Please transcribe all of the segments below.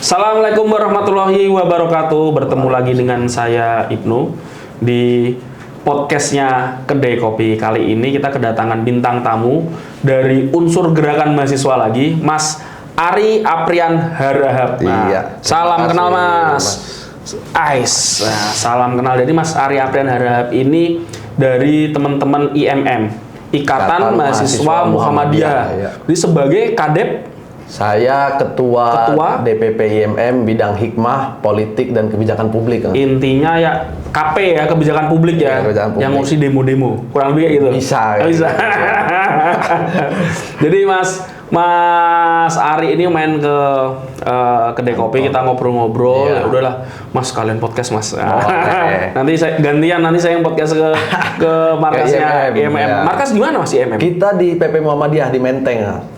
Assalamualaikum warahmatullahi wabarakatuh. Bertemu lagi dengan saya Ibnu di podcastnya Kedai Kopi. Kali ini kita kedatangan bintang tamu dari unsur gerakan mahasiswa lagi, Mas Ari Aprian Harahap. Nah, Iya. salam kenal Mas. Ais. Nah, salam kenal. Jadi Mas Ari Aprian Harahap ini dari teman-teman IMM, Ikatan Mahasiswa Muhammadiyah. Iya. Jadi sebagai kadep. Saya ketua DPP IMM bidang hikmah, politik dan kebijakan publik. Intinya ya KP ya, kebijakan publik ya, kebijakan publik. yang ngurusi demo-demo, kurang lebih kayak gitu. Bisa. Oh, bisa. Jadi Mas Ari ini main ke Kedai Kopi, kita ngobrol-ngobrol. Iya. Ya udahlah, Mas kalian podcast Mas. Okay. Nanti saya gantian, nanti saya yang podcast ke markasnya IMM. Iya. Markas di mana Mas IMM? Kita di PP Muhammadiyah di Menteng.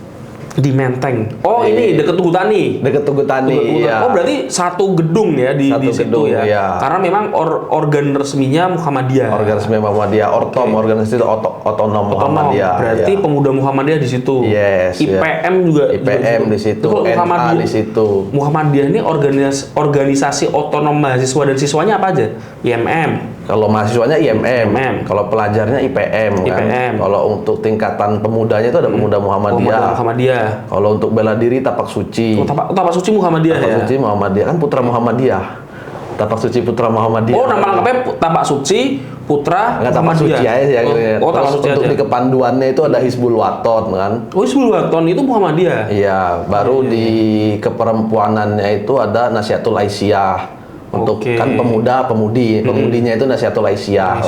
Di Menteng. Oh, ini deket Tugu Tani. Deket Tugu Tani. Iya. Oh, berarti satu gedung ya di situ gedung, ya. iya. Karena memang organ resminya Muhammadiyah. Organ resmi Muhammadiyah, Ortom, organisasi otonom Muhammadiyah. Berarti iya. pemuda Muhammadiyah di situ. Yes, IPM juga IPM di situ, Kalau NA di situ. Muhammadiyah ini organisasi otonom mahasiswa dan siswanya apa aja? IMM. Kalau mahasiswanya IMM, kalau pelajarnya IPM, kan. Kalau untuk tingkatan pemudanya itu ada pemuda Muhammadiyah. Muhammadiyah. Kalau untuk bela diri Tapak Suci. Oh, Tapak Suci Muhammadiyah ya. Tapak Suci Muhammadiyah kan putra Muhammadiyah. Tapak Suci putra Muhammadiyah. Oh, nama lengkapnya Tapak Suci putra Enggak Tapak Suci aja ya. Oh, Tapak Suci untuk aja. di kepanduannya itu ada Hizbul Waton kan. Oh, Hizbul Waton itu Muhammadiyah. Iya, baru di keperempuanannya itu ada Nasihatul Aisyah. Untuk kan pemudinya itu Nasihatul Aisyah.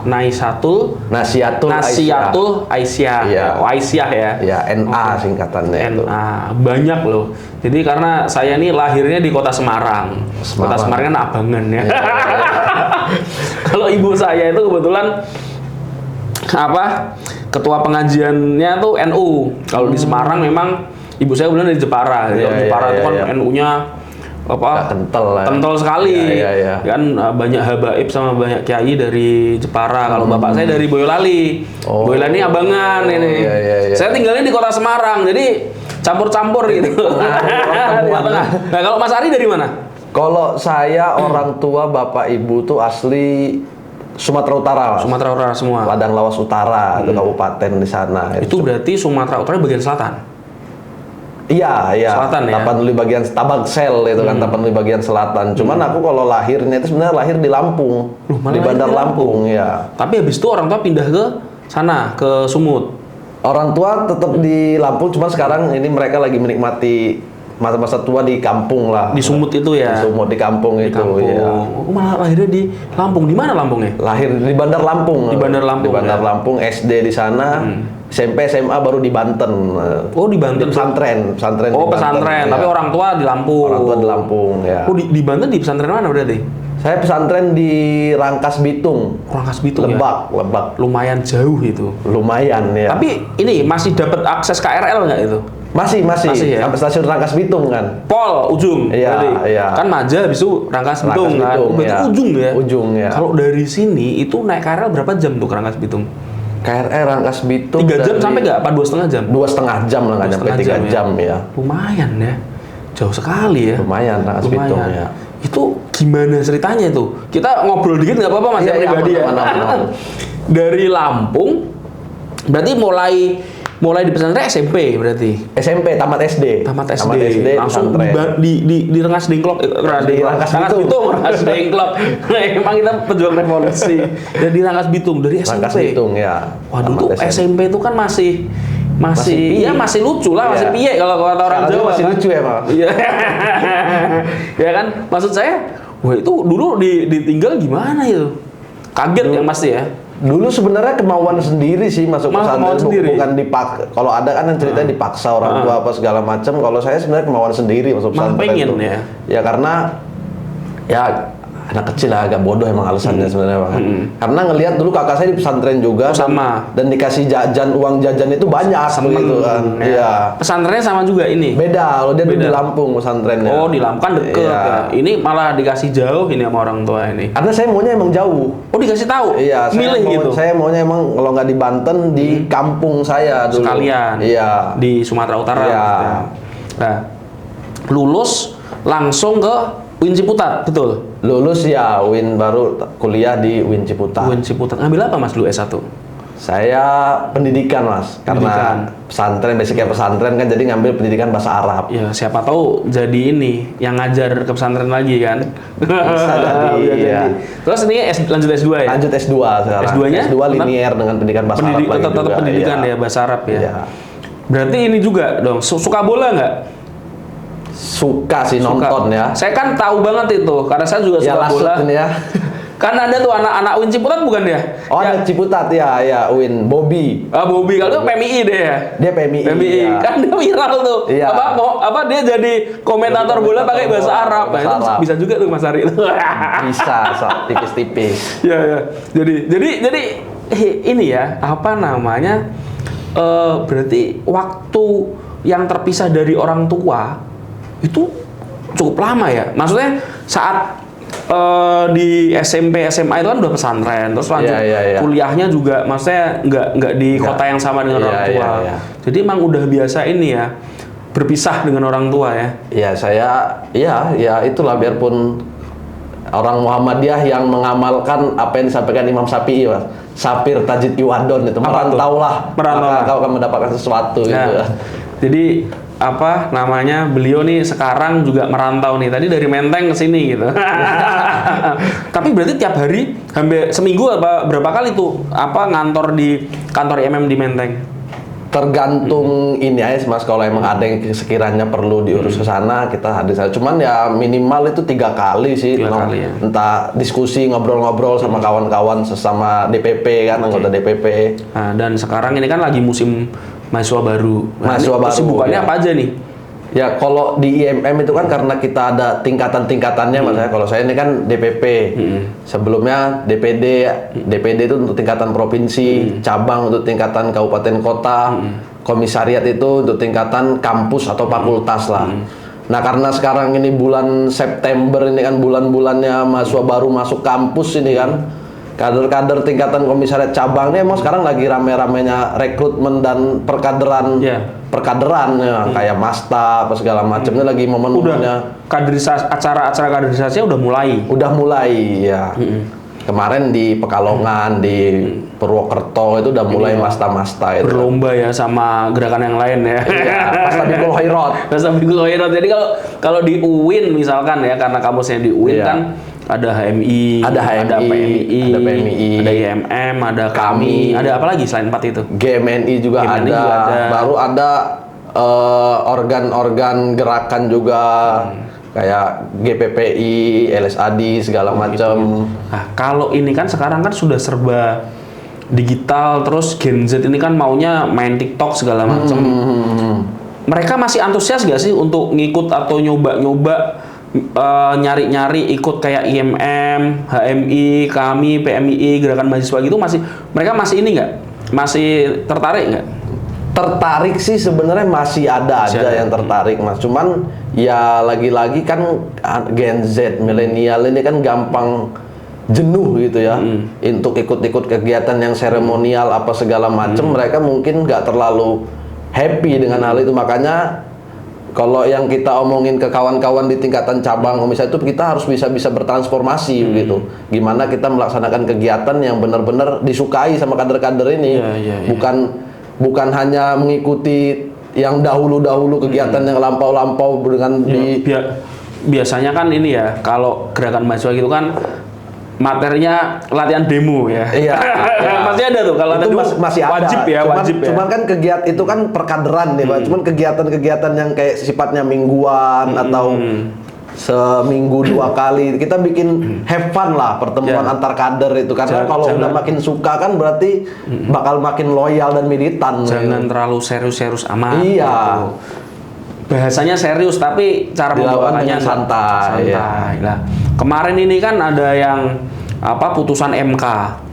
Nasihatul Aisyah. Iya. Oh, Aisyah ya. Ya, NA singkatannya itu. NA. Banyak loh. Jadi karena saya ini lahirnya di Kota Semarang. Kota Semarang kan Abangan ya. Kalau ibu saya itu kebetulan ketua pengajiannya tuh NU. Kalau di Semarang memang ibu saya kebetulan dari Jepara. Di Jepara itu kan NU-nya kental sekali. Kan banyak habaib sama banyak kiai dari Jepara. Kalau bapak saya dari Boyolali. Boyolali Abangan ini. Saya tinggalnya di Kota Semarang. Jadi campur-campur gitu. Nah, kalau Mas Ari dari mana? Kalau saya orang tua bapak ibu tuh asli Sumatera Utara. Sumatera Utara semua. Ladang Lawas Utara, itu kabupaten di sana. Itu berarti Sumatera Utara bagian selatan. Iya. Selatan ya. Tapanuli bagian Tabaksel itu kan Tapanuli bagian selatan. Cuman aku kalau lahirnya itu sebenarnya lahir di Lampung. Di Bandar Lampung ya. Tapi habis itu orang tua pindah ke sana, ke Sumut. Orang tua tetap di Lampung, cuma sekarang ini mereka lagi menikmati masa-masa tua di kampung lah. Di Sumut itu ya. Di Sumut, di kampung itu ya. Oh, malah lahirnya di Lampung. Di mana Lampungnya? Lahir di Bandar Lampung. Di Bandar Lampung. Di Bandar Lampung, SD di sana. SMP, SMA baru di Banten. Oh, di Banten. Di pesantren. Oh, pesantren. Tapi orang tua di Lampung. Orang tua di Lampung, ya. Oh, di Banten di pesantren mana berarti? Saya pesantren di Rangkas Bitung. Rangkas Bitung Lebak. Lumayan jauh itu. Lumayan ya. Tapi ini masih dapat akses KRL nggak itu? Masih ya? Sampai stasiun Rangkas Bitung kan. Pol ujung. Iya. Kan Maja habis itu Rangkas Bitung kan. Berarti ujung ya. Ujung ya. Kalau dari sini itu naik KRL berapa jam tuh ke Rangkas Bitung? KRL Rangkas Bitung 3 jam sampai nggak? Apa 2,5 jam? 2,5 jam lah, nggak nyampe 3 jam ya. Lumayan ya. Jauh sekali ya. Lumayan Rangkas Bitung ya. Itu gimana ceritanya tuh? Kita ngobrol dikit nggak apa-apa Mas ya, pribadi ya. Dari Lampung berarti mulai di pesantren SMP berarti. SMP, tamat SD. Tamat SD. Langsung di Rengas Dengklok. Di Rangkas Bitung. Rengas Dengklok. Nah, emang kita pejuang revolusi. Dan di Rangkas Bitung dari SMP. Rangkas Bitung ya. Waduh tuh SMP itu kan masih lucu lah, masih piye kalau kata orang Jawa. Masih lucu ya, Pak. Iya. Ya kan? Maksud saya, wah itu dulu ditinggal gimana itu? Kaget ya pasti ya. Dulu sebenarnya kemauan sendiri sih masuk pesantren, bukan dipaksa. Kalau ada kan yang ceritanya dipaksa orang tua apa segala macam. Kalau saya sebenarnya kemauan sendiri masuk pesantren. Pengen ya. Ya karena ya anak kecil lah, agak bodoh emang alasannya sebenarnya Bang. Karena ngelihat dulu kakak saya di pesantren juga dan dikasih uang jajan itu banyak gitu kan. Iya. Pesantrennya sama juga ini. Beda, kalau dia di Lampung pesantrennya. Oh, di Lampung kan deket ya. Ini malah dikasih jauh ini sama orang tua ini. Karena saya maunya emang jauh. Oh, dikasih tahu. Iya, milih gitu. Saya maunya emang kalau nggak di Banten di kampung saya dulu. Sekalian. Iya. Di Sumatera Utara. Iya. Gitu. Nah, lulus langsung ke UIN Ciputat, betul? Lulus ya UIN, baru kuliah di UIN Ciputat. UIN Ciputat. Ngambil apa Mas dulu S1? Saya pendidikan Mas, karena pesantren, basicnya pesantren kan, jadi ngambil pendidikan bahasa Arab. Ya siapa tahu jadi ini yang ngajar ke pesantren lagi kan. Bisa jadi. Iya. Terus ini lanjut S2 ya? Lanjut S2 sekarang. S2-nya? S2 linear dengan pendidikan bahasa Arab lagi tetap juga. pendidikan Iya. ya bahasa Arab ya. Iya. Berarti ini juga dong, suka bola nggak? Suka sih nonton ya. Saya kan tahu banget itu, karena saya juga suka bola. Ya. Kan ada tuh anak-anak UIN Ciputat bukan ya? Oh, anak Ciputat ya, UIN. Bobby. Ah, Bobby, kalau itu PMI deh ya. Dia PMI. Ya. Kan dia viral tuh. Iya. Apa dia jadi komentator bola pakai bahasa Arab. Nah, itu bisa juga tuh Mas Ari. Bisa, tipis-tipis. Ya. Jadi ini ya, apa namanya? Berarti waktu yang terpisah dari orang tua itu cukup lama ya. Maksudnya saat di SMP SMA itu kan udah pesantren, terus lanjut kuliahnya juga, maksudnya nggak di kota yang sama dengan orang tua. Jadi emang udah biasa ini ya, berpisah dengan orang tua ya. Ya saya, ya itulah, biarpun orang Muhammadiyah yang mengamalkan apa yang disampaikan Imam Syafi'i, Mas. Sapir Tajid Iwadon itu, merantaulah, maka kau akan mendapatkan sesuatu gitu. Jadi apa namanya, beliau nih sekarang juga merantau nih, tadi dari Menteng ke sini gitu. Tapi berarti tiap hari hampir seminggu apa berapa kali tuh ngantor di kantor IMM di Menteng? Tergantung ini aja Mas, kalau emang ada yang sekiranya perlu diurus ke sana, kita hadir sana. Cuman ya minimal itu 3 kali sih, ya. Entah diskusi, ngobrol-ngobrol sama kawan-kawan sesama DPP kan, anggota DPP. Nah, dan sekarang ini kan lagi musim mahasiswa baru. Mahasiswa baru. Kesibukannya apa aja nih? Ya kalau di IMM itu kan karena kita ada tingkatan-tingkatannya Mas. Kalau saya ini kan DPP. Sebelumnya DPD. DPD itu untuk tingkatan provinsi, cabang untuk tingkatan kabupaten kota, komisariat itu untuk tingkatan kampus atau fakultas lah. Nah, karena sekarang ini bulan September ini kan bulan-bulannya mahasiswa baru masuk kampus ini kan. Kader-kader tingkatan komisariat cabangnya emang sekarang lagi rame-ramenya rekrutmen dan perkaderan ya, kayak Masta apa segala macamnya lagi momen-momennya. Acara-acara kaderisasinya udah mulai ya. Kemarin di Pekalongan, di Purwokerto itu udah mulai Masta-Masta itu. Berlomba ya sama gerakan yang lain ya. Iya, Mastabikul Khairat. Mastabikul Khairat. Jadi kalau di UIN misalkan ya, karena kampusnya di UIN kan ada HMI, ada PMI, ada IMM, ada KAMI, ada apa lagi selain 4 itu? GMNI juga ada. Baru ada organ-organ gerakan juga, kayak GPPI, LSAD segala macam. Nah, kalau ini kan sekarang kan sudah serba digital, terus Gen Z ini kan maunya main TikTok segala macam. Mereka masih antusias gak sih untuk ngikut atau nyoba-nyoba nyari-nyari ikut kayak IMM, HMI, KAMI, PMI, gerakan mahasiswa gitu? Mereka masih ini nggak? Masih tertarik nggak? Tertarik sih sebenarnya masih ada aja yang tertarik Mas. Cuman ya lagi-lagi kan Gen Z, milenial ini kan gampang jenuh gitu ya untuk ikut-ikut kegiatan yang seremonial apa segala macam. Mereka mungkin nggak terlalu happy dengan hal itu, makanya kalau yang kita omongin ke kawan-kawan di tingkatan cabang, misalnya itu kita harus bisa bertransformasi gitu. Gimana kita melaksanakan kegiatan yang benar-benar disukai sama kader-kader ini. Bukan hanya mengikuti yang dahulu-dahulu kegiatan yang lampau-lampau dengan biasanya kan ini ya, kalau gerakan mahasiswa gitu kan materinya latihan demo ya. Iya. Masih ada tuh kalau itu masih ada. Wajib ya. Cuman kan kegiatan itu kan perkaderan nih, Pak. Cuman kegiatan-kegiatan yang kayak sifatnya mingguan atau seminggu 2 kali kita bikin have fun lah, pertemuan antar kader itu, karena kalau udah makin suka kan berarti bakal makin loyal dan militan. Jangan terlalu serius-serius amat. Iya. Gitu. Bahasanya serius tapi cara pembawaannya santai. Lah, kemarin ini kan ada yang putusan MK.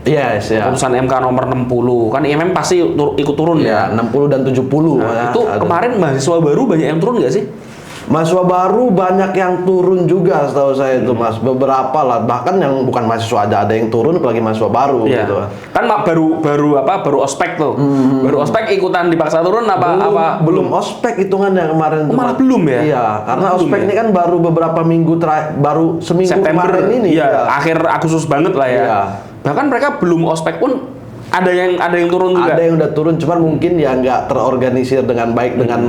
Yes, putusan MK nomor 60. Kan IMM pasti ikut turun ya. 60 dan 70. Nah, itu kemarin mahasiswa baru banyak yang turun nggak sih? Mahasiswa baru banyak yang turun juga setahu saya itu Mas, beberapa lah, bahkan yang bukan mahasiswa ada yang turun, apalagi mahasiswa baru gitu. Kan baru ospek tuh, baru ospek ikutan dipaksa turun belum ospek hitungannya kemarin. Malah belum ya? Iya, karena ospek ini kan baru beberapa minggu baru seminggu September kemarin ini. Akhir Agustus banget lah ya. Bahkan mereka belum ospek pun ada yang turun juga. Ada yang udah turun, cuman mungkin ya nggak terorganisir dengan baik dengan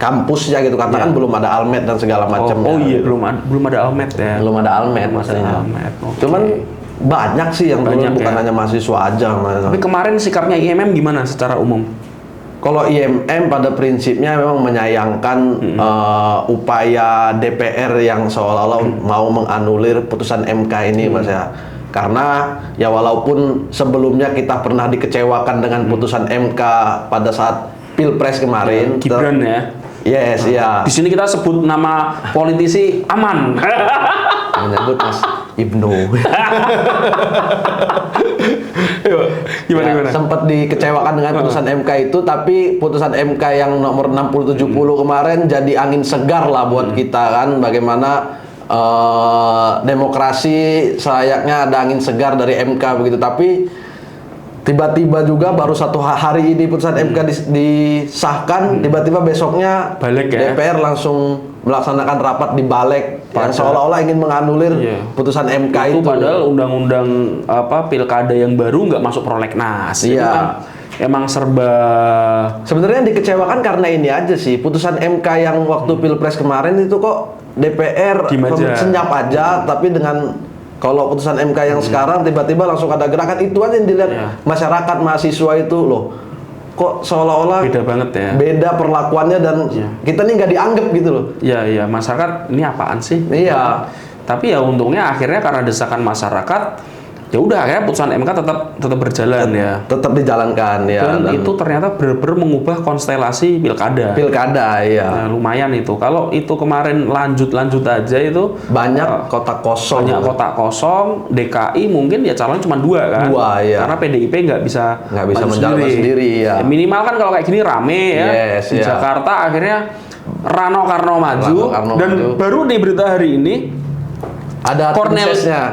kampusnya gitu, karena kan belum ada almet dan segala macam. Belum ada almet ya. Belum ada almet masalahnya. Cuman banyak sih yang turun, bukan hanya mahasiswa aja. Tapi kemarin sikapnya IMM gimana secara umum? Kalau IMM pada prinsipnya memang menyayangkan upaya DPR yang seolah-olah mau menganulir putusan MK ini, Mas ya. Karena ya walaupun sebelumnya kita pernah dikecewakan dengan putusan MK pada saat Pilpres kemarin. Gibran ya. Yes, iya. Di sini kita sebut nama politisi aman. Menyebut Mas Ibnu. Gimana? Sempat dikecewakan dengan putusan MK itu, tapi putusan MK yang nomor 6070 kemarin jadi angin segar lah buat kita kan, bagaimana demokrasi selayaknya ada angin segar dari MK begitu. Tapi tiba-tiba juga baru satu hari ini putusan MK disahkan, tiba-tiba besoknya balik ya? DPR langsung melaksanakan rapat di Balek yang seolah-olah ingin menganulir putusan MK itu. Padahal undang-undang pilkada yang baru nggak masuk prolegnas. Iya. Emang serba. Sebenarnya yang dikecewakan karena ini aja sih, putusan MK yang waktu Pilpres kemarin itu kok DPR senyap aja, tapi dengan kalau putusan MK yang sekarang tiba-tiba langsung ada gerakan, itu aja yang dilihat masyarakat mahasiswa itu loh. Kok seolah-olah beda banget ya. Beda perlakuannya dan kita nih nggak dianggap gitu loh. Iya, masyarakat ini apaan sih? Iya. Tapi ya untungnya akhirnya karena desakan masyarakat, ya udah akhirnya putusan MK tetap berjalan ya. Tetap dijalankan ya. Dan itu ternyata benar-benar mengubah konstelasi pilkada. Pilkada ya. Nah, lumayan itu. Kalau itu kemarin lanjut aja itu banyak kotak kosong. Banyak kotak kosong. DKI mungkin ya calonnya cuma 2 kan. 2 ya. Karena PDIP nggak bisa menjalankan sendiri ya. Minimal kan kalau kayak gini rame ya. Di Jakarta akhirnya Rano Karno maju dan baru di berita hari ini ada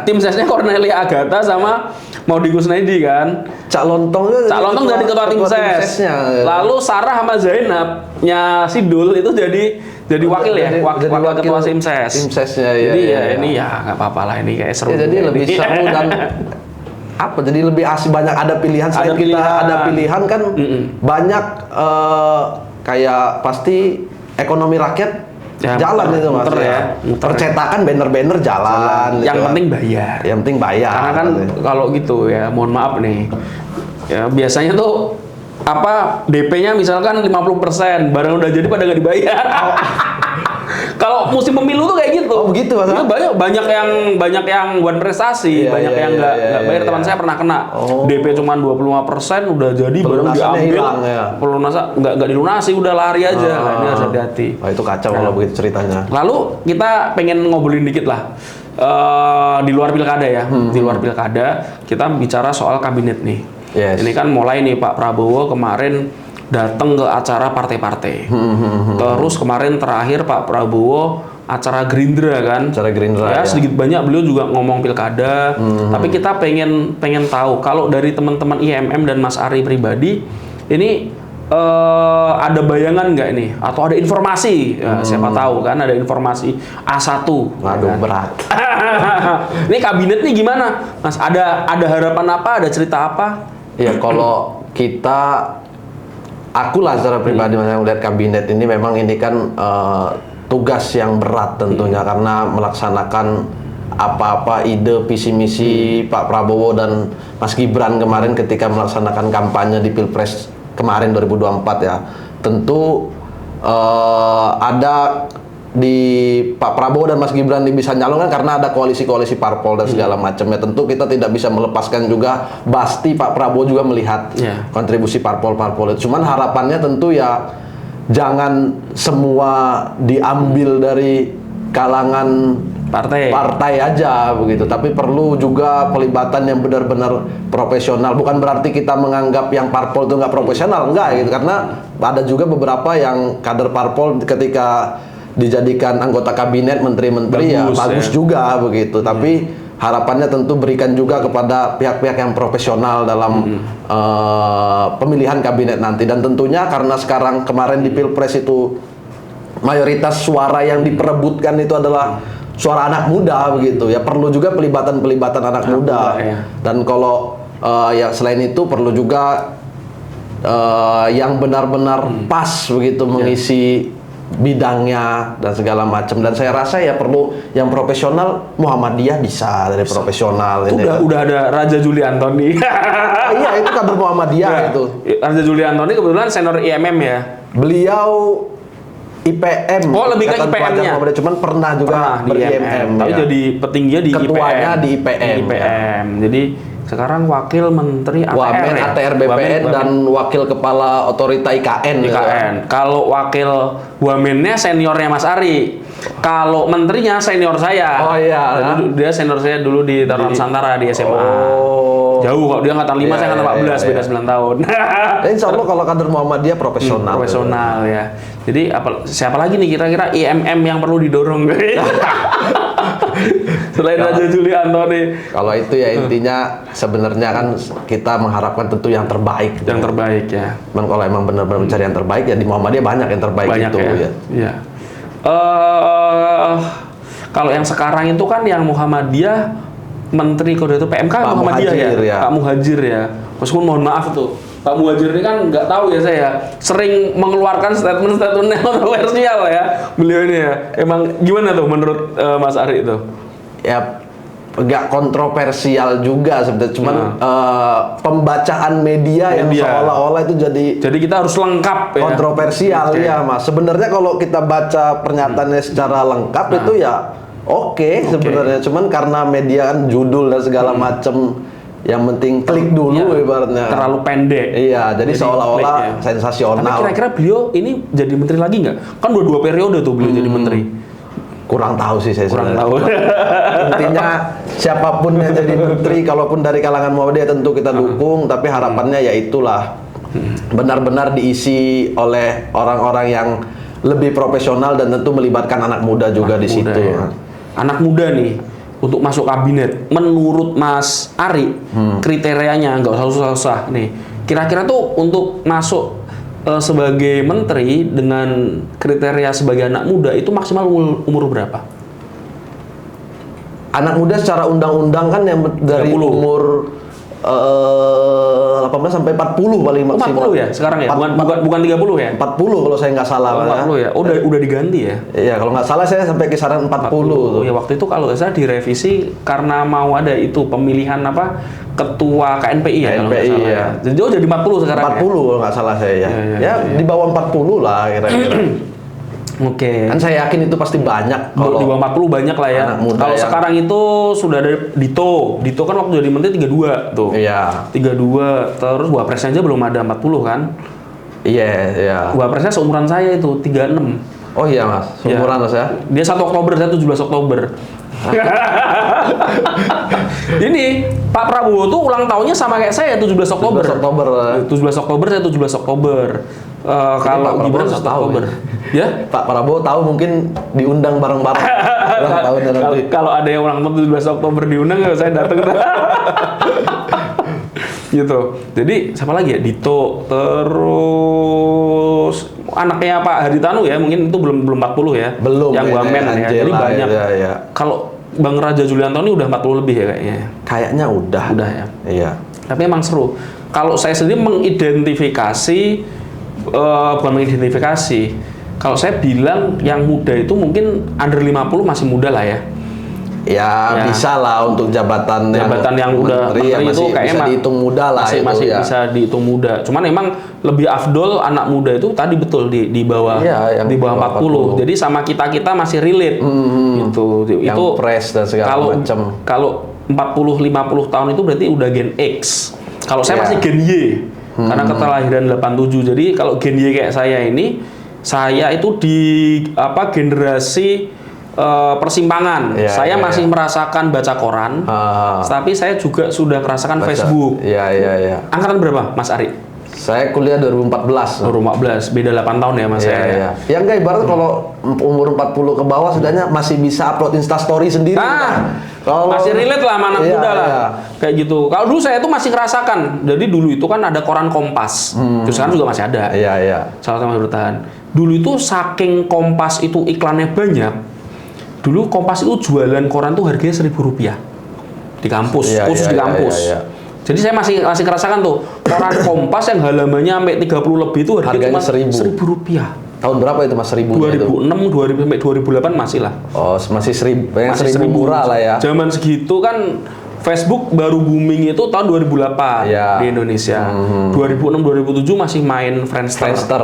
tim sesnya Cornelia Agatha sama Maudy Kusnedi kan. Cak Lontong jadi ketua tim ses. Lalu Sarah sama Zainabnya Sidul itu jadi wakil wakil ketua tim ses. Tim sesnya ya. Jadi ini ya nggak apa-apa lah, ini kayak seru. Ya, jadi lebih seru dan jadi lebih asik, banyak ada pilihan selain kita ada pilihan kan. Banyak kayak pasti ekonomi rakyat jalan itu Mas ya. Percetakan banner-banner jalan. Yang penting bayar. Yang penting bayar. Karena kan kalau gitu ya, mohon maaf nih. Ya biasanya tuh DP-nya misalkan 50%, barang udah jadi pada nggak dibayar. Kalau musim pemilu tuh kayak gitu. Oh begitu Mas. Banyak yang buat prestasi, banyak yang nggak bayar. Teman saya pernah kena. DP cuma 25% udah jadi, baru diambil. Pelunasan nggak dilunasi, udah lari aja. Ini harus hati-hati. Itu kacau kalau begitu ceritanya. Lalu kita pengen ngobrolin dikit lah. Di luar pilkada ya. Di luar pilkada kita bicara soal kabinet nih. Ini kan mulai nih Pak Prabowo kemarin datang ke acara partai-partai. Terus kemarin terakhir Pak Prabowo acara Gerindra kan. Acara Gerindra ya. Sedikit banyak beliau juga ngomong pilkada. Tapi kita pengen tahu kalau dari teman-teman IMM dan Mas Ari pribadi ini ada bayangan nggak ini atau ada informasi? Siapa tahu kan ada informasi A1. Waduh kan? Berat. Ini kabinet nih gimana, Mas? Ada harapan apa? Ada cerita apa? Ya kalau aku lah secara pribadi yang melihat kabinet ini memang ini kan tugas yang berat tentunya karena melaksanakan apa-apa ide visi misi Pak Prabowo dan Mas Gibran kemarin ketika melaksanakan kampanye di Pilpres kemarin 2024 ya. Tentu ada di Pak Prabowo dan Mas Gibran bisa nyalonkan karena ada koalisi-koalisi parpol dan segala macamnya. Tentu kita tidak bisa melepaskan juga pasti Pak Prabowo juga melihat kontribusi parpol-parpol itu. Cuman harapannya tentu ya jangan semua diambil dari kalangan partai aja begitu, tapi perlu juga pelibatan yang benar-benar profesional. Bukan berarti kita menganggap yang parpol itu nggak profesional, enggak gitu, karena ada juga beberapa yang kader parpol ketika dijadikan anggota kabinet, menteri-menteri ya bagus juga begitu. Tapi harapannya tentu berikan juga kepada pihak-pihak yang profesional dalam pemilihan kabinet nanti. Dan tentunya karena sekarang kemarin di Pilpres itu mayoritas suara yang diperebutkan itu adalah suara anak muda begitu ya, perlu juga pelibatan anak muda. Dan kalau ya selain itu perlu juga yang benar-benar pas begitu mengisi bidangnya dan segala macam. Dan saya rasa ya perlu yang profesional. Muhammadiyah bisa dari profesional ini. Udah ada Raja Juli Antoni. Iya, itu kader Muhammadiyah itu. Raja Juli Antoni kebetulan senior IMM ya. Beliau IPM. Oh, lebih ke IPM-nya. Cuman pernah juga ber-IMM. Tapi jadi petingginya di ketuanya IPM. di IPM. Jadi sekarang wakil menteri ATR, Wamen, ATR BPN dan wakil kepala otorita IKN. Kalau wakil wamennya seniornya Mas Ari. Kalau menterinya senior saya. Oh iya. Dia senior saya dulu di Taruna Nusantara di SMA. Oh. Jauh kok, dia angkatan 5, saya angkatan 14, beda 9 tahun. Insya Allah kalau kader Muhammadiyah profesional. Profesional ya. Jadi siapa lagi nih kira-kira IMM yang perlu didorong? Selain Raja Juli Antoni. Kalau itu ya intinya sebenarnya kan kita mengharapkan tentu yang terbaik. Yang terbaik ya. Kalau emang benar-benar mencari yang terbaik ya di Muhammadiyah banyak yang terbaik banyak itu ya. Iya. Kalau yang sekarang itu kan yang Muhammadiyah Menteri Koordinator PMK Pak Muhammadiyah Muhajir, ya. Pak Muhajir ya. Meskipun mohon maaf tuh, Pak Muhajir ini kan nggak tahu ya saya sering mengeluarkan statement-statement yang kontroversial ya beliau ini ya. Emang gimana tuh menurut Mas Ari itu? Ya nggak kontroversial juga sebenarnya, cuman pembacaan media yang seolah-olah itu jadi kita harus lengkap ya. Kontroversial ya Mas. Sebenarnya kalau kita baca pernyataannya secara lengkap itu ya Oke. Sebenarnya cuman karena media kan judul dan segala macem, yang penting klik dulu ibaratnya. Terlalu pendek. Iya, jadi seolah-olah sensasional. Tapi kira-kira beliau ini jadi menteri lagi nggak? Kan dua periode tuh beliau jadi menteri. Kurang tahu sih saya. Kurang tahu. Intinya siapapun yang jadi menteri, kalaupun dari kalangan Muhammadiyah tentu kita dukung, tapi harapannya ya itulah benar-benar diisi oleh orang-orang yang lebih profesional dan tentu melibatkan anak muda juga di situ. Ya. Anak muda nih untuk masuk kabinet, menurut Mas Ari kriterianya nggak usah susah-susah nih. Kira-kira tuh untuk masuk sebagai menteri dengan kriteria sebagai anak muda itu maksimal umur berapa? Anak muda secara undang-undang kan yang dari 30. umur 18 sampai 40 paling maksimal. 40 ya sekarang ya? Bukan 30 ya? 40 kalau saya nggak salah. 40 ya? Oh, udah diganti ya? Iya, kalau nggak salah saya sampai kisaran 40. Ya waktu itu kalau saya direvisi karena mau ada itu pemilihan apa ketua KNPI ya kalau nggak salah. Ya. Jadi jadi 40 sekarang 40 kalau nggak salah saya ya. Ya di bawah 40 lah kira-kira. Oke. Kan saya yakin itu pasti banyak. Kalau di bawah 40 banyak lah ya. Kalau sekarang itu sudah ada Dito. Dito kan waktu jadi menteri 32 tuh. Iya. 32. Terus Wapresnya aja belum ada 40 kan? Iya, iya. Wapresnya seumuran saya itu 36. Oh iya Mas, seumuran Mas ya? Dia 1 Oktober, saya 17 Oktober. Ini Pak Prabowo tuh ulang tahunnya sama kayak saya 17 Oktober. 17 Oktober. 17 Oktober saya 17 Oktober. Kalau Gibran 1 Oktober. Ya? Pak Prabowo tahu mungkin diundang bareng-bareng. Kalau ada yang ulang tahun 17 Oktober diundang ya saya datang. Gitu. Jadi siapa lagi ya? Dito, terus anaknya Pak Haritanu ya, mungkin itu belum 40 ya. Belum. Yang wamen ya. Jadi banyak. Ya. Kalau Bang Raja Juli Antoni udah 40 lebih ya kayaknya. Kayaknya udah. Udah ya. Iya. Tapi emang seru. Kalau saya sendiri mengidentifikasi bukan mengidentifikasi. Kalau saya bilang yang muda itu mungkin under 50 masih muda lah ya. Ya, bisa lah untuk jabatan yang udah menteri ya, itu kayaknya bisa dihitung muda lah masih ya. Bisa dihitung muda. Cuman emang lebih afdol anak muda itu tadi betul di bawah di bawah 40. Jadi sama kita masih relate gitu. Yang itu fresh dan segala macam. Kalau 40-50 tahun itu berarti udah gen X. Kalau saya masih gen Y. Karena kelahiran 87. Jadi kalau gen Y kayak saya ini, saya itu di generasi persimpangan. Saya masih merasakan baca koran, tapi saya juga sudah merasakan Facebook. Iya. Angkatan berapa, Mas Ari? Saya kuliah 2014. 2014, beda 8 tahun ya Mas ya. Iya. Ya enggak, ibarat kalau umur 40 ke bawah setidaknya masih bisa upload Instastory sendiri. Kalau masih relate lah sama anak muda lah. Kayak gitu. Kalau dulu saya tuh masih ngerasakan. Jadi dulu itu kan ada koran Kompas. Terus sekarang juga masih ada. Iya. Salah satu masih bertahan. Dulu itu saking Kompas itu iklannya banyak. Dulu Kompas itu jualan koran tuh harganya Rp1.000 di kampus, khusus di kampus. Iya. Jadi saya masih ngerasakan tuh koran Kompas yang halamannya sampai 30 lebih itu harganya cuma Rp1.000. Tahun berapa itu Mas? 2006, 2000 sampai 2008 masih lah. Oh, masih 1.000 murah lah ya. Zaman segitu kan Facebook baru booming itu tahun 2008 di Indonesia. 2006, 2007 masih main Friendster.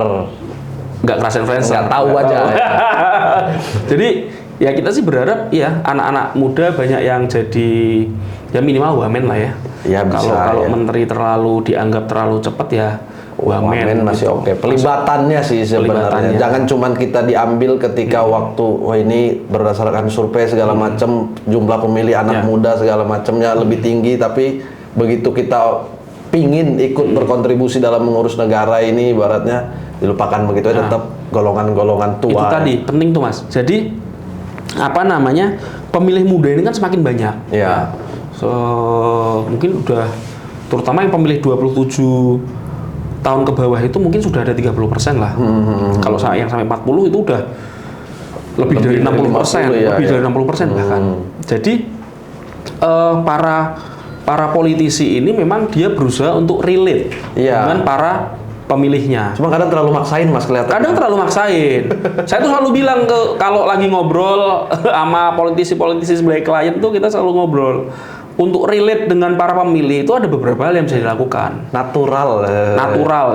Nggak ngerasain Friendster. Nggak tahu aja. Jadi ya kita sih berharap ya anak-anak muda banyak yang jadi ya minimal wamen lah ya. Ya bisa. Kalau menteri terlalu dianggap terlalu cepat ya wamen masih gitu. Oke. Pelibatannya sih sebenarnya. Jangan cuman kita diambil ketika waktu ini berdasarkan survei segala macam jumlah pemilih anak muda segala macamnya lebih tinggi, tapi begitu kita pingin ikut berkontribusi dalam mengurus negara ini ibaratnya dilupakan begitu ya, tetap golongan-golongan tua. Itu tadi penting tuh Mas. Jadi apa namanya pemilih muda ini kan semakin banyak. Ya. So mungkin udah terutama yang pemilih 27 tahun ke bawah itu mungkin sudah ada 30% lah. Kalau yang sampai 40 itu udah lebih dari 60%, lebih dari 60% bahkan. Jadi para politisi ini memang dia berusaha untuk relate dengan para pemilihnya. Cuma kadang terlalu maksain Mas kelihatan. Kadang terlalu maksain. Saya tuh selalu bilang kalau lagi ngobrol sama politisi-politisi sebagai klien tuh kita selalu ngobrol. Untuk relate dengan para pemilih itu ada beberapa hal yang bisa dilakukan. Natural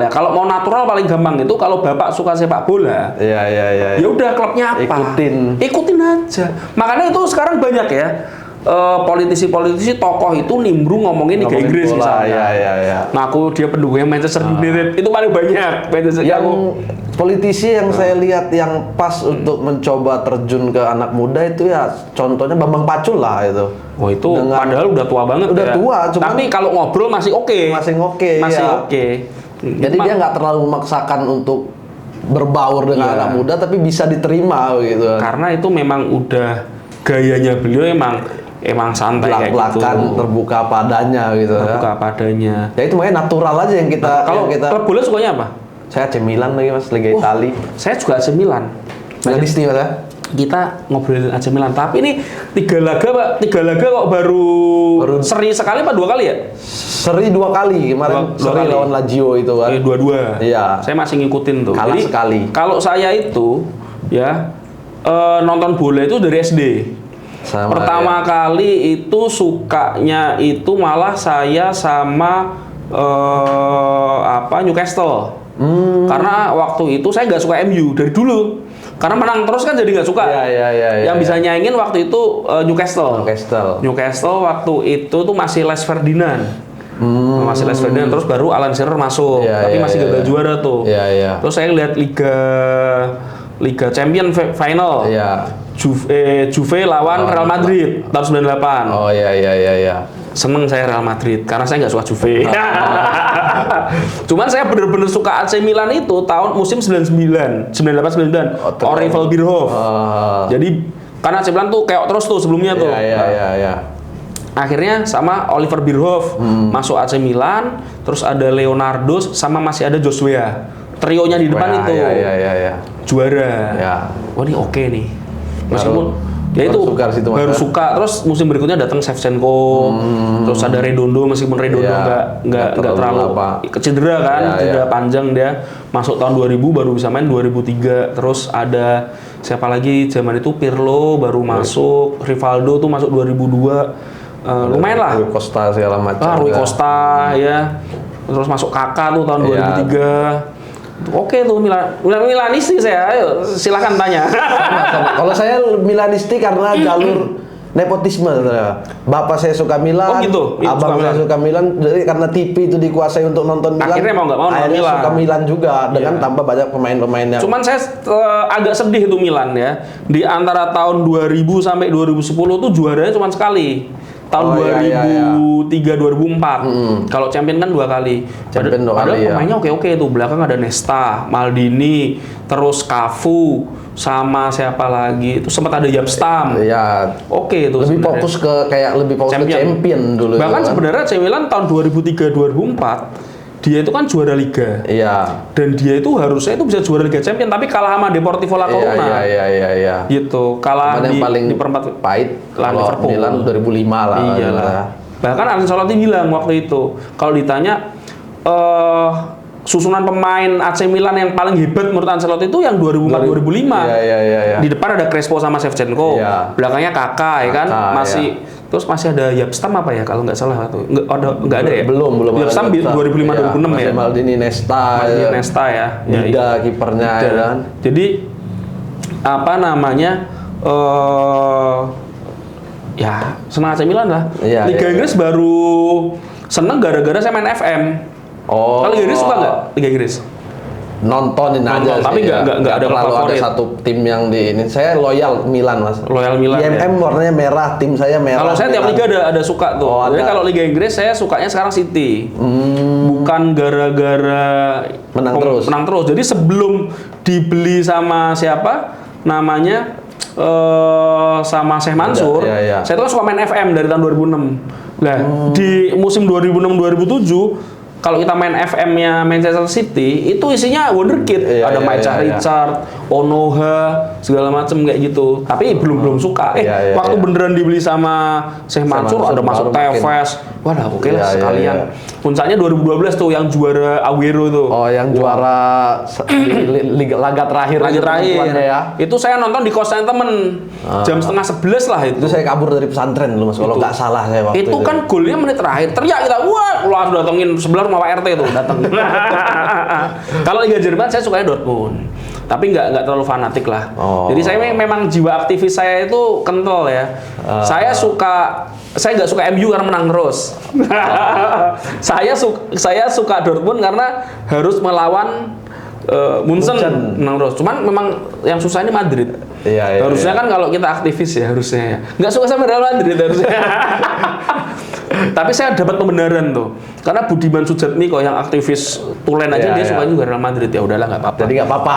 ya. Kalau mau natural paling gampang itu kalau Bapak suka sepak bola. Iya. Ya udah klubnya apa? Ikutin aja. Makanya itu sekarang banyak ya. Politisi-politisi tokoh itu nimbrung ngomongin Liga Inggris misalnya. Iya. Ngaku dia pendukungnya Manchester United. Itu paling banyak. Politisi yang saya lihat yang pas untuk mencoba terjun ke anak muda itu ya contohnya Bambang Pacul lah itu. Oh itu padahal udah tua banget. Udah tua, cuman tapi kalau ngobrol masih oke. Masih oke. Jadi dia nggak terlalu memaksakan untuk berbaur dengan anak muda, tapi bisa diterima gitu. Karena itu memang udah gayanya beliau emang santai kayak gitu. Terbuka padanya gitu. Terbuka padanya. Ya itu makanya natural aja yang kita. Kalau klub bola sukanya apa? Saya AC Milan lagi Mas, Liga Italia. Saya juga AC Milan. Milanisti Mas ya? Kita ngobrolin AC Milan, tapi ini 3 laga kok baru seri sekali apa 2 kali ya? Seri 2 kali kemarin. Seri lawan Lazio itu kan. 2-2. Iya. Saya masih ngikutin tuh. Kalah sekali. Kalau saya itu ya nonton bola itu dari SD. Pertama kali itu sukanya itu malah saya sama Newcastle. Karena waktu itu saya nggak suka MU dari dulu. Karena menang terus kan jadi nggak suka. Yang bisa nyaingin waktu itu Newcastle waktu itu tuh masih Les Ferdinand. Masih Les Ferdinand, terus baru Alan Shearer masuk. Tapi masih gagal juara tuh. Terus saya lihat Liga Champion final. Juve lawan Real Madrid tahun 98. Oh iya. Seneng saya Real Madrid karena saya nggak suka Juve. Cuman saya bener-bener suka AC Milan itu tahun musim 98-99. Oliver Bierhoff. Jadi karena AC Milan tuh kayak terus tuh sebelumnya tuh. Iya. Akhirnya sama Oliver Bierhoff masuk AC Milan, terus ada Leonardo sama masih ada Joshua. Trionya di depan itu. Iya. Juara. Oh ini oke nih. Meskipun ya itu baru suka, terus musim berikutnya datang Shevchenko, terus ada Redondo, meskipun Redondo nggak terlalu cedera kan, cedera panjang dia masuk tahun 2000 baru bisa main 2003, terus ada siapa lagi zaman itu Pirlo baru masuk, Rivaldo tuh masuk 2002, lumayan lah. Rui Costa segala macam. Rui Costa ya, terus masuk Kakak tuh tahun 2003. Oke tuh Milanisti saya, ayo silahkan tanya. Kalau saya Milanisti karena jalur nepotisme. Bapak saya suka Milan, abang saya suka Milan, jadi karena TV itu dikuasai untuk nonton Milan. Akhirnya mau nggak mau nonton Milan. Suka Milan juga dengan tambah banyak pemain-pemain yang. Cuman saya agak sedih tuh Milan ya. Di antara tahun 2000 sampai 2010 tuh juaranya cuma sekali. tahun 2003 2004. Kalau champion kan 2 kali. Padahal pemainnya oke-oke tuh. Belakang ada Nesta, Maldini, terus Cafu, sama siapa lagi? Itu sempat ada Yapstam. Iya. Oke itu. Lebih fokus ke champion dulu. Bahkan sebenarnya AC Milan tahun 2003 2004 dia itu kan juara liga. Iya. Dan dia itu harusnya itu bisa juara Liga Champion, tapi kalah sama Deportivo La Coruna. Iya. Gitu. Kalah yang paling di perempat pahit lawan Liverpool. Milan 2005 lah. Iyalah. Bahkan Ancelotti bilang waktu itu, kalau ditanya susunan pemain AC Milan yang paling hebat menurut Ancelotti itu yang 2004-2005. Iya. Di depan ada Crespo sama Shevchenko. Iya. Belakangnya Kakak, ya kan? Terus masih ada Yapstam apa ya kalau nggak salah tuh. Nggak ada ya? Belum Yapstam 2005-2006 ya. Maldini Nesta ya. Dida kipernya ya kan. Jadi apa namanya? Ya senang AC Milan lah. Liga Inggris baru seneng gara-gara saya main FM. Kalau Liga Inggris suka nggak? Liga Inggris? Nontonin aja tapi nggak ada favorit. Ada satu tim yang di ini. Saya loyal Milan, Mas. Loyal Milan. IMM warnanya merah, tim saya merah. Kalau saya tiap liga ada suka tuh. Jadi kalau Liga Inggris saya sukanya sekarang City. Bukan gara-gara menang terus. Jadi sebelum dibeli sama siapa namanya sama Syekh Mansur, saya tuh suka main FM dari tahun 2006. Nah, di musim 2006-2007 kalau kita main FM-nya Manchester City, itu isinya wonderkid. Ada Micah Richard, Onoha, segala macem kayak gitu. Tapi belum suka. Waktu beneran dibeli sama Syekh Mansur, ada masuk Tevez. Wadah, oke lah sekalian. Puncaknya 2012 tuh yang juara Aguero tuh. Yang juara laga terakhir. Ya. Itu saya nonton di kosan temen. Jam 10:30 lah itu. Itu saya kabur dari pesantren dulu, Mas. Kalau nggak salah saya waktu itu. Itu kan golnya menit terakhir. Teriak kita, wah, langsung datengin sebelah rumah Pak RT tuh datang. Kalau Liga Jerman saya sukanya Dortmund, tapi nggak terlalu fanatik lah. Jadi saya memang jiwa aktivis saya itu kental ya. Saya nggak suka MU karena menang terus. Saya suka Dortmund karena harus melawan Munchen menang terus. Cuman memang yang susah ini Madrid. Harusnya kan kalau kita aktivis ya harusnya ya. Nggak suka sama Real Madrid harusnya. Tapi saya dapat pembenaran tuh. Karena Budiman Sujatmiko yang aktivis tulen aja dia suka juga Real Madrid. Ya udahlah nggak apa-apa. Jadi nggak apa-apa.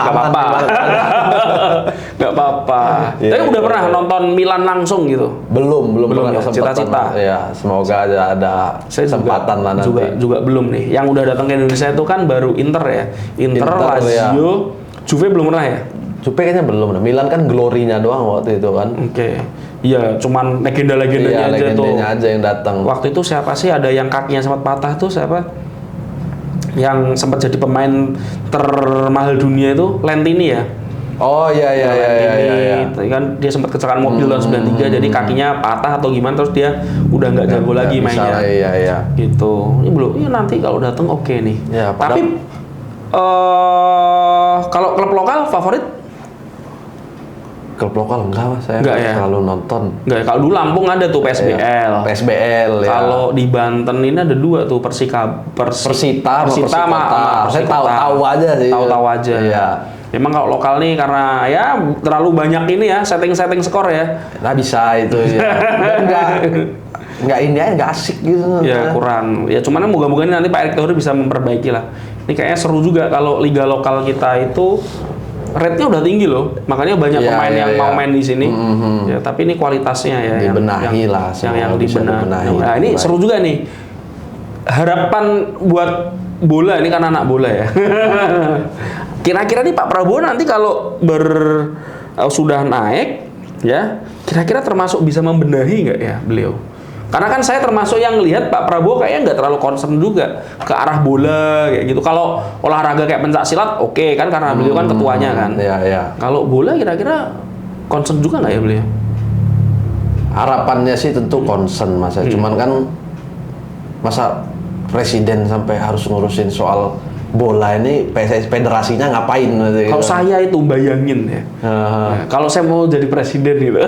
Nggak apa-apa. Tapi udah pernah nonton Milan langsung gitu? Belum ya, cita-cita. Ya, semoga ada kesempatan lah nanti. Juga belum nih. Yang udah datang ke Indonesia itu kan baru Inter ya. Inter Lazio, Juve belum pernah ya? Juve kayaknya belum. Milan kan glorinya doang waktu itu kan. Oke. Iya, cuman legenda-legendanya aja tuh. Legendanya aja yang datang. Waktu itu siapa sih ada yang kakinya sempat patah tuh siapa? Yang sempat jadi pemain termahal dunia itu Lentini ya. Iya. Kan dia sempat kecelakaan mobil tahun 93 jadi kakinya patah atau gimana terus dia udah nggak jago lagi mainnya. Iya. Gitu. Ini belum. Ini nanti kalau datang oke nih. Ya, tapi kalau klub lokal favorit? Klub lokal enggak, Mas. Saya enggak ya? Selalu nonton. Enggak ya? Kalau dulu Lampung ada tuh PSBL. PSBL ya. Kalau di Banten ini ada 2 tuh Persita sama saya tahu aja sih. Tahu aja. Iya. Memang kalau lokal nih karena ya terlalu banyak ini ya setting skor ya. Nggak bisa itu ya. Enggak ini aja enggak asik gitu. Ya kurang. Ya cuman moga-moga ini nanti Pak Erick Thohir bisa memperbaiki lah. Ini kayaknya seru juga kalau liga lokal kita itu rate-nya udah tinggi loh, makanya banyak pemain yang mau main di sini. Ya, tapi ini kualitasnya ya dibenahi yang dibenahi. Nah, ini seru juga nih. Harapan buat bola ini kan anak bola ya. Kira-kira nih Pak Prabowo nanti kalau sudah naik, ya, kira-kira termasuk bisa membenahi nggak ya beliau? Karena kan saya termasuk yang lihat Pak Prabowo kayaknya nggak terlalu concern juga ke arah bola kayak gitu. Kalau olahraga kayak pencak silat, oke kan karena beliau kan ketuanya kan. Iya. Kalau bola kira-kira concern juga nggak ya beliau? Harapannya sih tentu concern Mas. Cuman kan masa presiden sampai harus ngurusin soal bola ini federasinya ngapain? Kalau saya itu bayangin ya. Nah, kalau saya mau jadi presiden gitu.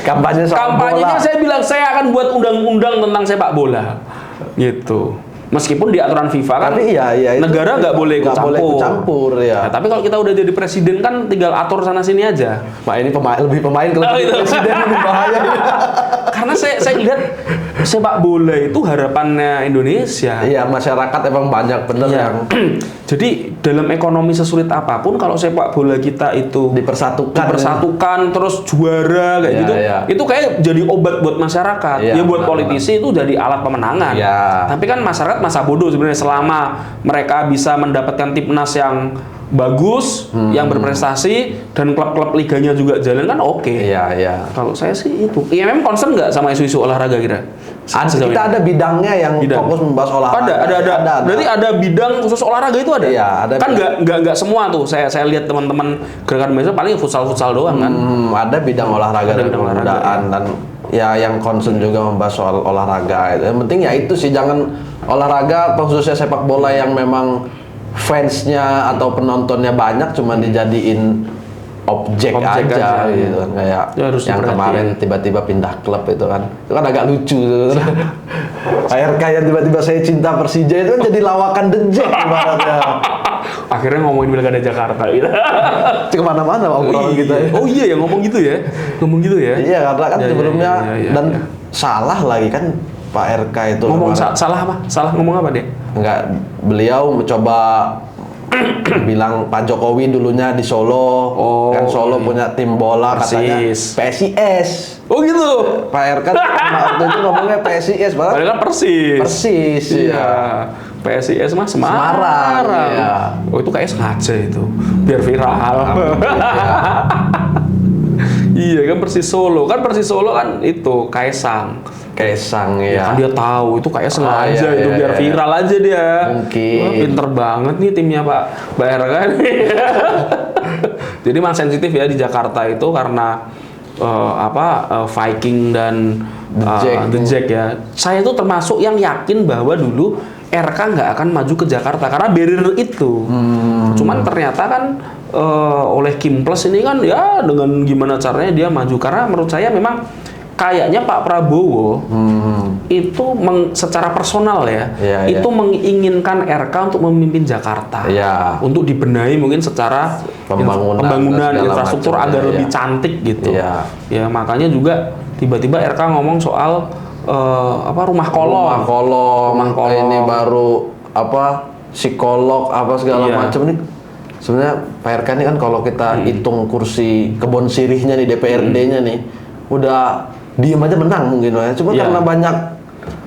Kampanyenya saya bilang saya akan buat undang-undang tentang sepak bola gitu. Meskipun di aturan FIFA kan negara nggak boleh ikut campur ya. Nah, tapi kalau kita udah jadi presiden kan tinggal atur sana sini aja. Pak ini lebih pemain kalau presiden lebih bahaya. Karena saya lihat sepak bola itu harapannya Indonesia. Iya, masyarakat emang banyak bener yang. Jadi dalam ekonomi sesulit apapun, kalau sepak bola kita itu dipersatukan terus juara kayak gitu, itu kayak jadi obat buat masyarakat. Ya buat politisi itu jadi alat pemenangan. Tapi kan masyarakat masa bodoh sebenarnya selama mereka bisa mendapatkan timnas yang bagus, yang berprestasi dan klub-klub liganya juga jalan kan oke. Iya. Kalau saya sih itu. IMM concern nggak sama isu-isu olahraga kira? Kita ada bidangnya yang fokus membahas olahraga. Ada. Berarti ada bidang khusus olahraga itu ada? Iya, ada. Kan nggak semua tuh. Saya lihat teman-teman gerakan mahasiswa paling futsal doang kan. Ada bidang olahraga dan kebudayaan dan ya yang concern juga membahas soal olahraga. Yang penting ya itu sih, jangan olahraga khususnya sepak bola yang memang fansnya atau penontonnya banyak cuma dijadiin objek aja gitu kan, kayak yang kemarin tiba-tiba pindah klub itu kan agak lucu gitu. ARK yang tiba-tiba saya cinta Persija itu kan jadi lawakan The Jack ibaratnya. Akhirnya ngomongin Pilkada Jakarta gitu. Kemana-mana obrolan kita. Oh iya ya ngomong gitu ya. Iya karena kan sebelumnya dan salah lagi kan Pak RK itu ngomong salah apa? Salah ngomong apa dia? Enggak, beliau mencoba bilang Pak Jokowi dulunya di Solo, kan Solo punya tim bola katanya PSIS. Oh gitu. Pak RK waktu itu ngomongnya PSIS, padahal kan Persis. Iya. PSIS mah Semarang. Iya. Oh itu kayak sengaja itu, biar viral. Iya kan Persis Solo kan itu Kaisang ya. Kan dia tahu itu kayak sengaja itu biar viral aja dia. Mungkin. Wah, pinter banget nih timnya Pak RK kan. Jadi memang sensitif ya di Jakarta itu karena Viking dan The Jack ya. Saya tuh termasuk yang yakin bahwa dulu RK nggak akan maju ke Jakarta karena barrier itu. Cuman ternyata kan oleh Kim Plus ini kan ya dengan gimana caranya dia maju, karena menurut saya memang kayaknya Pak Prabowo itu secara personal itu menginginkan RK untuk memimpin Jakarta, untuk dibenahi mungkin secara pembangunan infrastruktur agar lebih cantik gitu. Ya makanya juga tiba-tiba RK ngomong soal rumah kolong. Ini baru psikolog segala macam ini. Sebenarnya Pak RK ini kan kalau kita hitung kursi kebon sirihnya nih DPRD-nya nih udah diem aja menang mungkin ya. Cuma karena banyak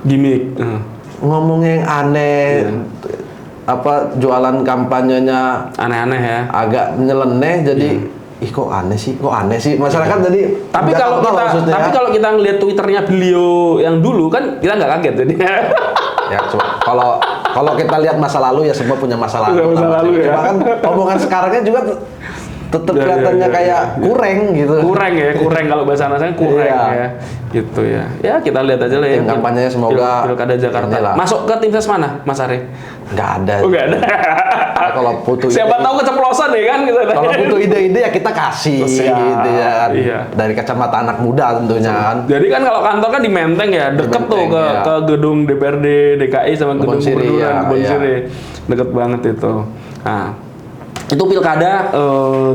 gimmick, ngomongnya yang aneh, jualan kampanyenya aneh-aneh ya, agak nyeleneh jadi kok aneh sih masyarakat jadi. Tapi kalau kita ngelihat Twitternya beliau yang dulu kan kita nggak kaget jadi. Ya kalau kita lihat masa lalu ya semua punya masa lalu. Cuma kan omongan sekarangnya juga tetap kelihatannya kayak kurang gitu. Kurang kalau bahasa anak kurang ya. Gitu ya. Ya kita lihat aja lah ya. Kampanyenya semoga Pilkada Jakarta. Masuk ke timnas mana, Mas Ari? Nggak ada. Nggak ada. Kalau butuh siapa tahu keceplosan ya kan gitu. Kalau butuh ide-ide ya kita kasih gitu ya kan. Dari kacamata anak muda tentunya kan. Jadi kan kalau kantor kan di Menteng ya, deket tuh ke gedung DPRD DKI sama gedung Kebun Sirih. Deket banget itu. Nah, itu Pilkada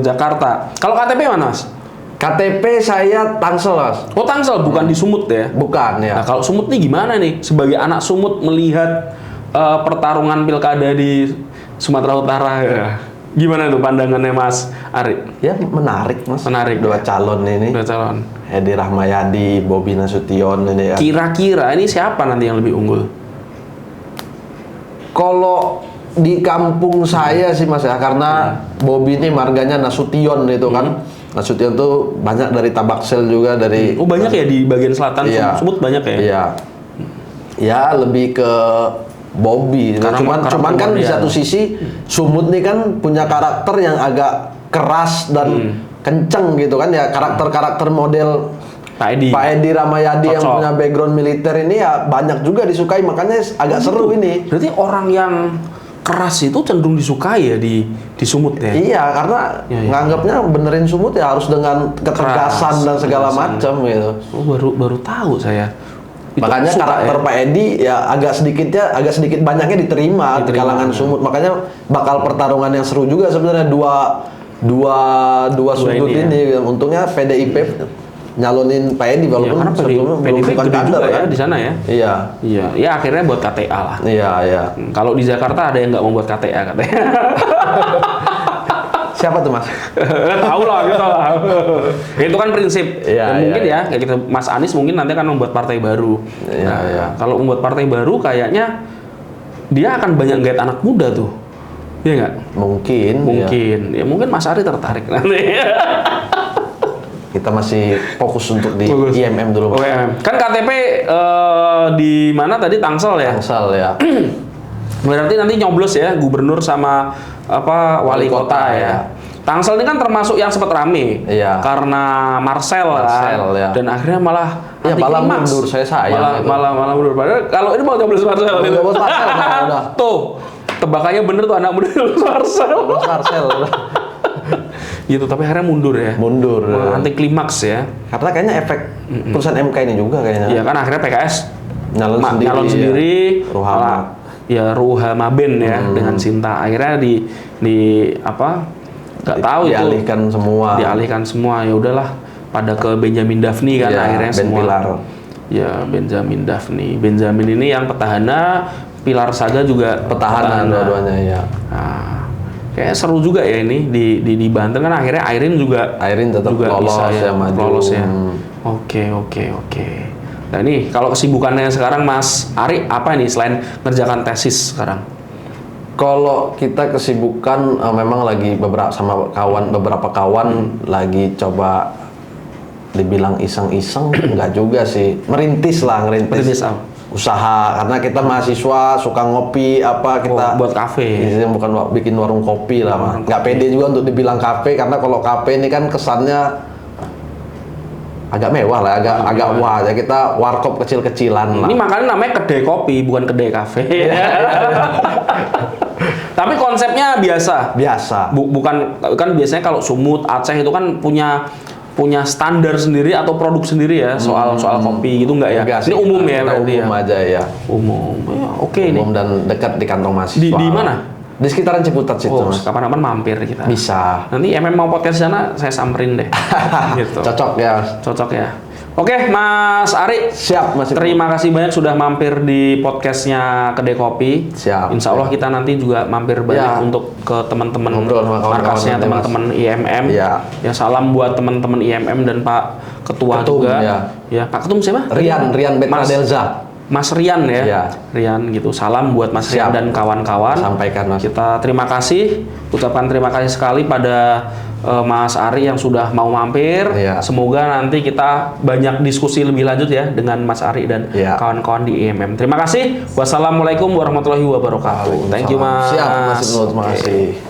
Jakarta. Kalau KTP mana, Mas? KTP saya Tangsel, Mas. Oh, Tangsel, bukan di Sumut ya? Bukan ya. Nah, kalau Sumut nih gimana nih? Sebagai anak Sumut melihat pertarungan pilkada di Sumatera Utara ya. Gimana tuh pandangannya Mas Ari? Ya menarik, Mas. Menarik. Dua calon ini. Edi Rahmayadi, Bobi Nasution ini ya. Kira-kira ini siapa nanti yang lebih unggul? Kalau di kampung saya sih Mas ya, karena Bobi ini marganya Nasution itu kan. Nasution tuh banyak dari Tabaksel juga dari. Oh banyak ya di bagian selatan Sumut banyak ya? Iya. Ya lebih ke Bobi. Cuman kan di satu sisi Sumut nih kan punya karakter yang agak keras dan kenceng gitu kan ya, karakter model Pak Edi Rahmayadi yang punya background militer ini ya banyak juga disukai, makanya agak seru ini. Berarti orang yang keras itu cenderung disukai ya di Sumut ya? Iya, karena nganggapnya benerin Sumut ya harus dengan ketegasan dan segala macam gitu. Oh, baru tahu saya. Makanya karakter Pak Edi ya agak sedikit banyaknya diterima di kalangan Sumut. Makanya bakal pertarungan yang seru juga sebenarnya dua sudut ini. Untungnya PDIP nyalonin Pak Edi walaupun karena PDIP bukan gede juga ya kan? di sana ya. Iya. Iya, ya akhirnya buat KTA lah. Iya. Kalau di Jakarta ada yang nggak mau buat KTA katanya. Siapa tuh Mas? Tahu lah, gitu lah. Itu kan prinsip. Mungkin ya, kayak gitu. Mas Anies mungkin nanti akan membuat partai baru. Kalau membuat partai baru, kayaknya dia akan banyak gait anak muda tuh. Iya nggak? Mungkin. Ya mungkin Mas Ari tertarik nanti. Kita masih fokus untuk di IMM dulu. Kan KTP di mana tadi Tangsel ya? Tangsel ya. Berarti nanti nyoblos ya gubernur sama wali kota ya. Tangsel ini kan termasuk yang sempat rame karena Marcel ya. Dan akhirnya malah mundur malah mundur. Padahal kalau ini mau nyoblos Marcel udah. Tuh tebakannya bener tuh anak muda Marcel. Gitu, tapi akhirnya mundur ya. Anti klimaks ya. Karena kayaknya efek putusan MK ini juga kayaknya. Iya kan akhirnya PKS nyalon sendiri. Ruhama Ben ya dengan Sinta. Akhirnya nggak tahu dialihkan semua. Ya udahlah pada ke Benjamin Daphne kan akhirnya semua. Pilar. Ya Benjamin Daphne. Benjamin ini yang petahana, Pilar Saga juga petahana dua-duanya ya. Nah, kayaknya seru juga ya ini di Banten kan akhirnya Airin tetap juga lolos bisa lolos ya. Oke. Nah ini kalau kesibukannya sekarang Mas Ari apa nih selain ngerjakan tesis sekarang? Kalau kita kesibukan memang lagi beberapa kawan lagi coba dibilang iseng-iseng enggak juga sih, merintis usaha karena kita mahasiswa suka ngopi kita buat kafe. Bukan bikin warung kopi lah, nggak pede juga untuk dibilang kafe karena kalau kafe ini kan kesannya agak mewah lah, agak wah aja. Kita warkop kecil-kecilan lah. Ini makanya namanya kedai kopi, bukan kedai kafe. Tapi konsepnya biasa. Bukan kan biasanya kalau Sumut, Aceh itu kan punya standar sendiri atau produk sendiri ya soal kopi gitu nggak ya? Ini umum ya berarti umum aja ya. Umum. Ya, oke ini. Umum dan dekat di kantong mahasiswa. Di mana? Di sekitaran Ciputat situ, Mas. Kapan-kapan mampir kita. Bisa. Nanti mau podcast di sana, saya samperin deh. Gitu. Cocok ya. Oke, Mas Ari. Siap, Mas. Terima kasih banyak sudah mampir di podcastnya Kedai Kopi. Siap. Insya Allah kita nanti juga mampir banyak untuk ke teman-teman markasnya teman-teman IMM. Ya, salam buat teman-teman IMM dan Pak Ketua juga. Ya, Pak Ketum siapa? Rian Betradelza. Mas Rian ya. Rian gitu. Salam buat Mas Rian dan kawan-kawan. Sampaikan Mas. Kita terima kasih, ucapkan terima kasih sekali pada Mas Ari yang sudah mau mampir. Semoga nanti kita banyak diskusi lebih lanjut ya dengan Mas Ari dan kawan-kawan di IMM. Terima kasih. Wassalamualaikum warahmatullahi wabarakatuh. Thank you Mas. Siap, Mas Ibnu. Terima kasih.